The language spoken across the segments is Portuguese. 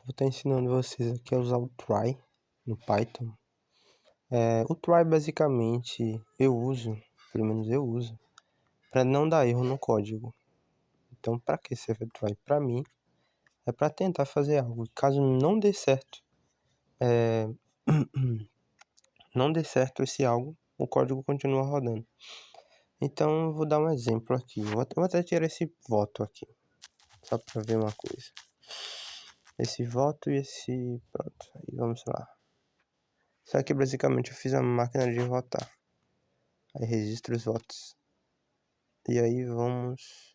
Vou estar ensinando vocês aqui a usar o try no Python. O try basicamente pelo menos eu uso, para não dar erro no código. Então, para que serve o try? Para mim, é para tentar fazer algo. Caso não dê certo, não dê certo esse algo, o código continua rodando. Então, eu vou dar um exemplo aqui. Vou até tirar esse voto aqui, só para ver uma coisa. Esse voto e esse... Pronto, aí vamos lá. Isso aqui basicamente eu fiz a máquina de votar. Aí registro os votos. E aí vamos...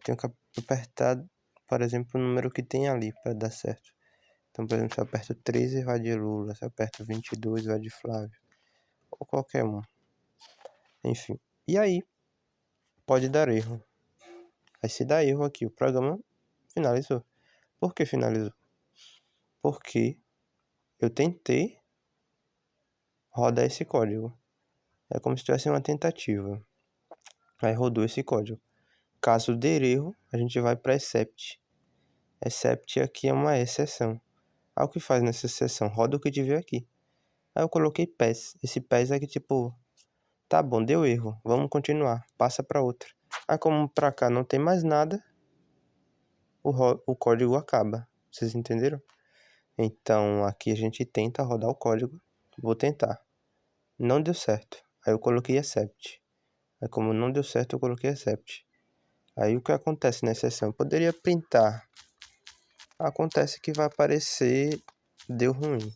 tenho que apertar, por exemplo, o número que tem ali para dar certo. Então, por exemplo, se eu aperto 13 vai de Lula, se eu aperto 22 vai de Flávio. Ou qualquer um. Enfim. E aí, pode dar erro. Aí se dá erro aqui, o programa finalizou. Por que finalizou? Porque eu tentei rodar esse código. É como se tivesse uma tentativa. Aí rodou esse código. Caso dê erro, a gente vai para except. Except aqui é uma exceção. Aí o que faz nessa exceção? Roda o que tiver aqui. Aí eu coloquei pass. Esse pass é que tipo, tá bom, deu erro, vamos continuar, passa para outra. Aí como pra cá não tem mais nada, o código acaba. Vocês entenderam? Então aqui a gente tenta rodar o código. Vou tentar. Não deu certo. Aí eu coloquei accept. Aí como não deu certo, eu coloquei accept. Aí o que acontece na exceção? Eu poderia printar. Acontece que vai aparecer deu ruim,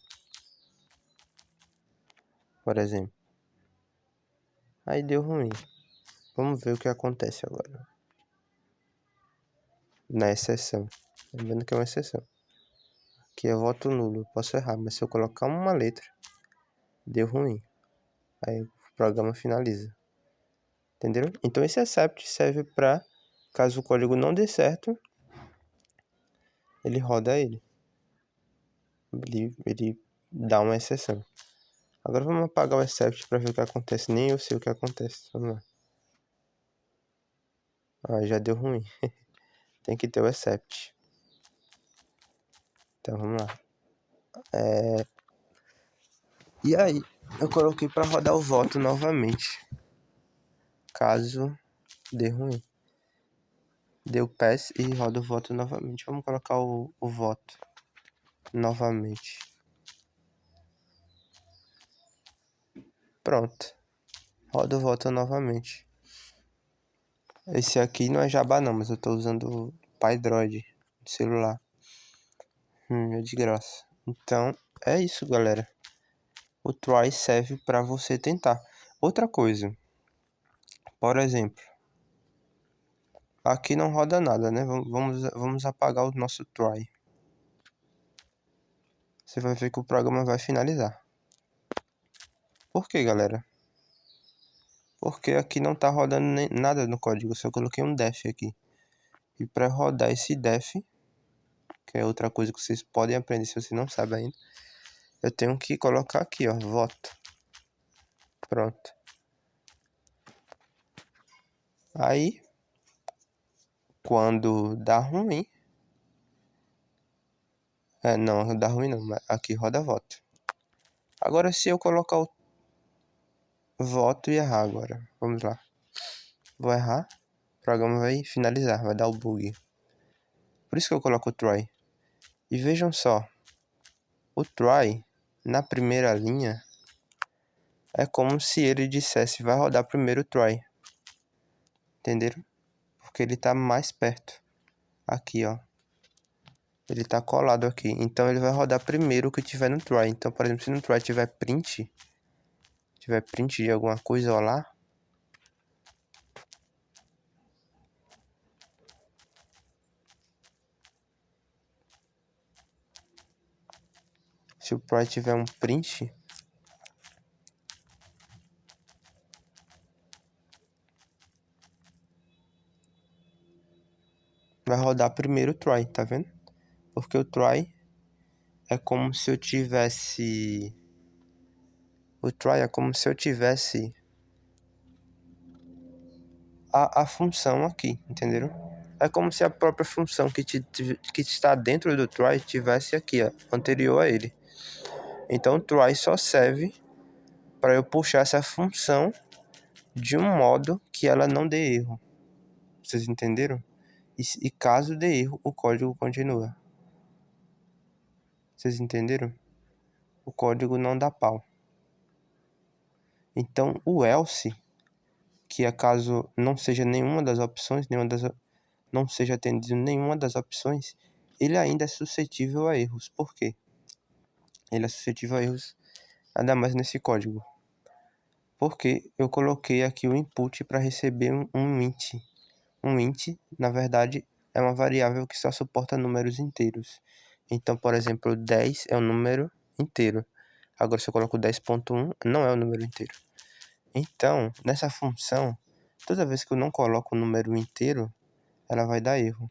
por exemplo. Aí deu ruim. Vamos ver o que acontece agora. Na exceção. Lembrando que é uma exceção. Aqui é voto nulo. Eu posso errar, mas se eu colocar uma letra, deu ruim. Aí o programa finaliza. Entenderam? Então esse accept serve para, caso o código não dê certo, ele roda ele. Ele dá uma exceção. Agora vamos apagar o except para ver o que acontece. Nem eu sei o que acontece. Vamos lá. Já deu ruim. Tem que ter o except. Então vamos lá. E aí, eu coloquei para rodar o voto novamente. Caso dê ruim. Deu pass e roda o voto novamente. Vamos colocar o voto novamente. Pronto. Roda o voto novamente. Esse aqui não é Jabá não, mas eu tô usando o PyDroid no celular. É de graça. Então, é isso, galera. O try serve para você tentar. Outra coisa. Por exemplo. Aqui não roda nada, né? Vamos apagar o nosso try. Você vai ver que o programa vai finalizar. Por que, galera? Porque aqui não tá rodando nada no código. Eu só coloquei um def aqui. E para rodar esse def, que é outra coisa que vocês podem aprender se você não sabe ainda, eu tenho que colocar aqui, ó, voto. Pronto. Aí, quando dá ruim... não dá ruim não, mas aqui roda voto. Agora se eu colocar o voto e errar agora, vamos lá. Vou errar, o programa vai finalizar, vai dar o bug. Por isso que eu coloco o try. E vejam só, o try, na primeira linha, é como se ele dissesse, vai rodar primeiro o try. Entenderam? Porque ele tá mais perto. Aqui, ó. Ele tá colado aqui. Então ele vai rodar primeiro o que tiver no try. Então, por exemplo, se no try tiver print de alguma coisa, ó lá. Se o try tiver um print, vai rodar primeiro o try, tá vendo? Porque o try é como se eu tivesse... O try é como se eu tivesse a função aqui, entenderam? É como se a própria função que está dentro do try tivesse aqui, ó, anterior a ele. Então o try só serve para eu puxar essa função de um modo que ela não dê erro. Vocês entenderam? E caso dê erro, o código continua. Vocês entenderam? O código não dá pau. Então o else, que é caso não seja nenhuma das opções, não seja atendido nenhuma das opções, ele ainda é suscetível a erros. Por quê? Ele é suscetível a erros, nada mais nesse código. Porque eu coloquei aqui o input para receber um int. Um int, na verdade, é uma variável que só suporta números inteiros. Então, por exemplo, 10 é um número inteiro. Agora, se eu coloco 10.1, não é um número inteiro. Então, nessa função, toda vez que eu não coloco o número inteiro, ela vai dar erro.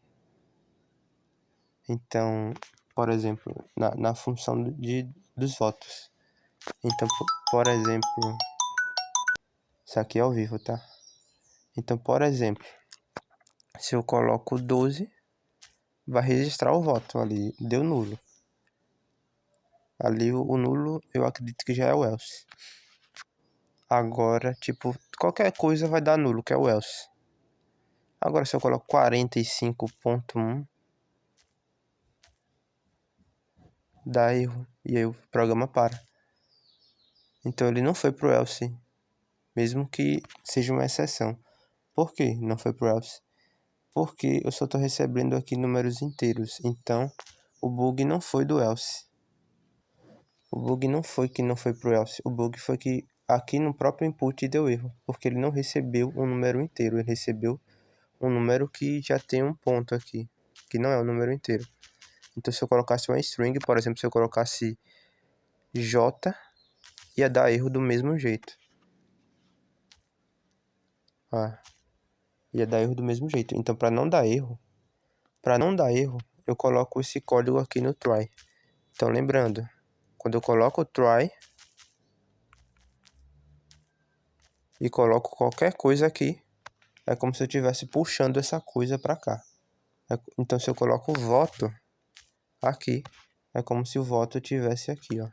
Então, por exemplo, na função dos votos. Então, por exemplo, isso aqui é ao vivo, tá? Então, por exemplo, se eu coloco 12, vai registrar o voto ali, deu nulo. Ali o nulo eu acredito que já é o else. Agora, tipo, qualquer coisa vai dar nulo, que é o else. Agora se eu coloco 45.1, dá erro. E aí o programa para. Então ele não foi pro else, mesmo que seja uma exceção. Por que não foi pro else? Porque eu só estou recebendo aqui números inteiros. Então o bug não foi do else. O bug não foi que não foi pro else. O bug foi que aqui no próprio input deu erro. Porque ele não recebeu um número inteiro. Ele recebeu um número que já tem um ponto aqui. Que não é um número inteiro. Então se eu colocasse uma string, por exemplo, se eu colocasse J, ia dar erro do mesmo jeito. Ia dar erro do mesmo jeito. Então para não dar erro, eu coloco esse código aqui no try. Então lembrando, quando eu coloco o try e coloco qualquer coisa aqui, é como se eu estivesse puxando essa coisa para cá. Então se eu coloco o voto aqui, é como se o voto estivesse aqui, ó.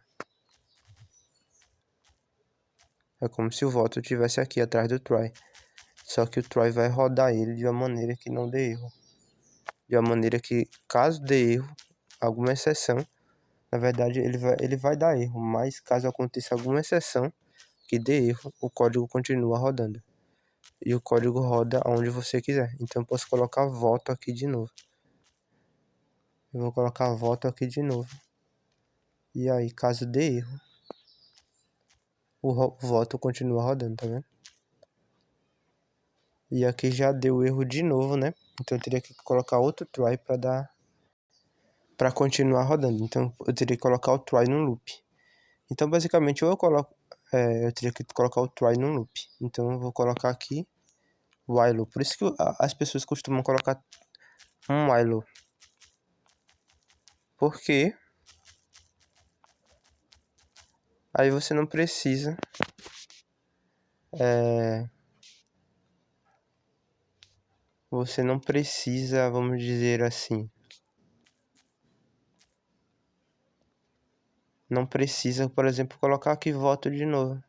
É como se o voto estivesse aqui atrás do try. Só que o try vai rodar ele de uma maneira que não dê erro. De uma maneira que, caso dê erro, alguma exceção, na verdade ele vai dar erro. Mas caso aconteça alguma exceção que dê erro, o código continua rodando. E o código roda onde você quiser. Então eu posso colocar voto aqui de novo. Eu vou colocar voto aqui de novo. E aí, caso dê erro, o voto continua rodando, tá vendo? E aqui já deu erro de novo, né? Então eu teria que colocar outro try para continuar rodando. Então eu teria que colocar o try num loop. Então basicamente ou eu coloco, eu teria que colocar o try num loop. Então eu vou colocar aqui while loop. Por isso que as pessoas costumam colocar um while loop. Porque aí você não precisa vamos dizer assim, não precisa, por exemplo, colocar aqui voto de novo.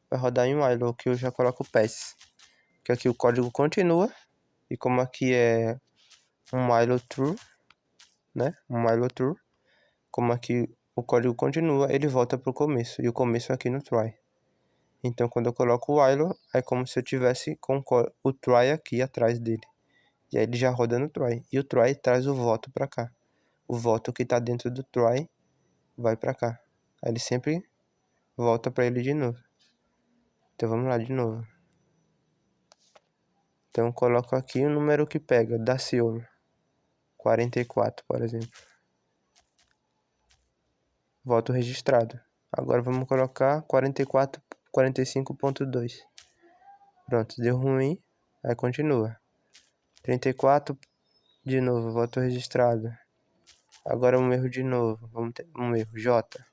Vai rodar em while, que eu já coloco pass. Que aqui o código continua. E como aqui é um while true, né? Um while true. Como aqui o código continua, ele volta pro começo. E o começo aqui no try. Então quando eu coloco o while, é como se eu tivesse com o try aqui atrás dele. E aí ele já roda no try. E o try traz o voto pra cá. O voto que tá dentro do try vai pra cá. Aí ele sempre volta pra ele de novo. Então vamos lá de novo. Então eu coloco aqui o número que pega, Daciolo. 44, por exemplo. Voto registrado. Agora vamos colocar 45.2. Pronto, deu ruim. Aí continua. 34, de novo, voto registrado. Agora um erro de novo. Vamos ter um erro. J.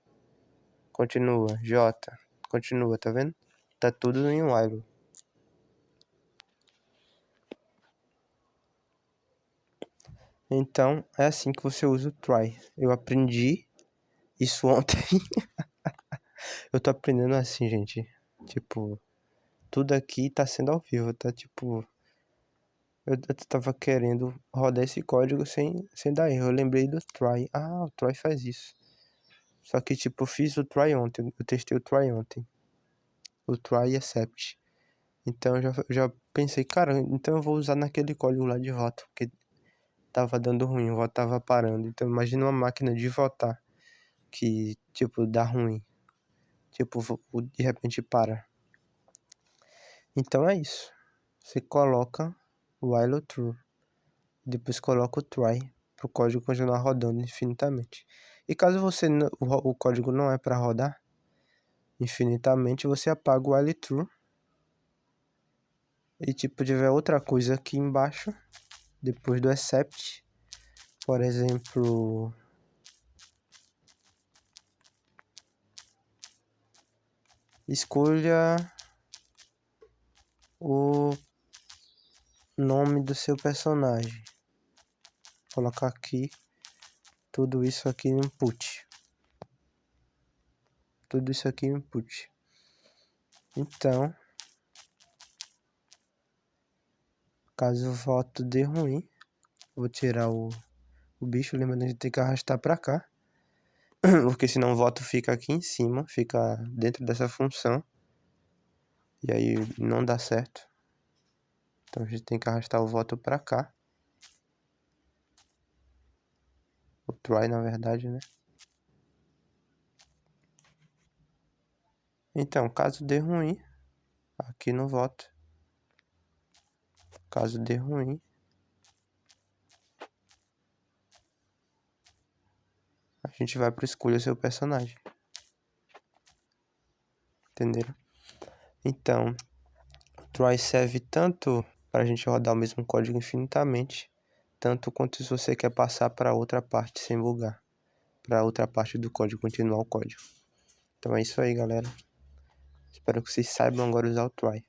Continua. J. Continua, tá vendo? Tá tudo em while. Então, é assim que você usa o try. Eu aprendi isso ontem. Eu tô aprendendo assim, gente. Tipo, tudo aqui tá sendo ao vivo, tá? Tipo, eu tava querendo rodar esse código sem dar erro. Eu lembrei do try. Ah, o try faz isso. Só que, tipo, eu fiz o try ontem. Eu testei o try ontem. O try except. Então, eu já pensei, cara, então eu vou usar naquele código lá de voto. Porque tava dando ruim, o voto tava parando. Então, imagina uma máquina de votar que, tipo, dá ruim. Tipo, de repente para. Então é isso. Você coloca o while true. Depois coloca o try para o código continuar rodando infinitamente. E caso o código não é para rodar infinitamente, você apaga o while true. E tipo, tiver outra coisa aqui embaixo, depois do except, por exemplo, escolha o nome do seu personagem. Vou colocar aqui tudo isso aqui em input. Tudo isso aqui em input. Então, caso o voto dê ruim, vou tirar o bicho, lembrando de ter que arrastar pra cá. Porque senão o voto fica aqui em cima, fica dentro dessa função. E aí não dá certo. Então a gente tem que arrastar o voto pra cá. O try, na verdade, né? Então, caso dê ruim, aqui no voto. Caso dê ruim, a gente vai pro escolha seu personagem. Entenderam? Então, o try serve tanto pra gente rodar o mesmo código infinitamente, tanto quanto se você quer passar para outra parte sem bugar. Para outra parte do código, continuar o código. Então é isso aí, galera. Espero que vocês saibam agora usar o try.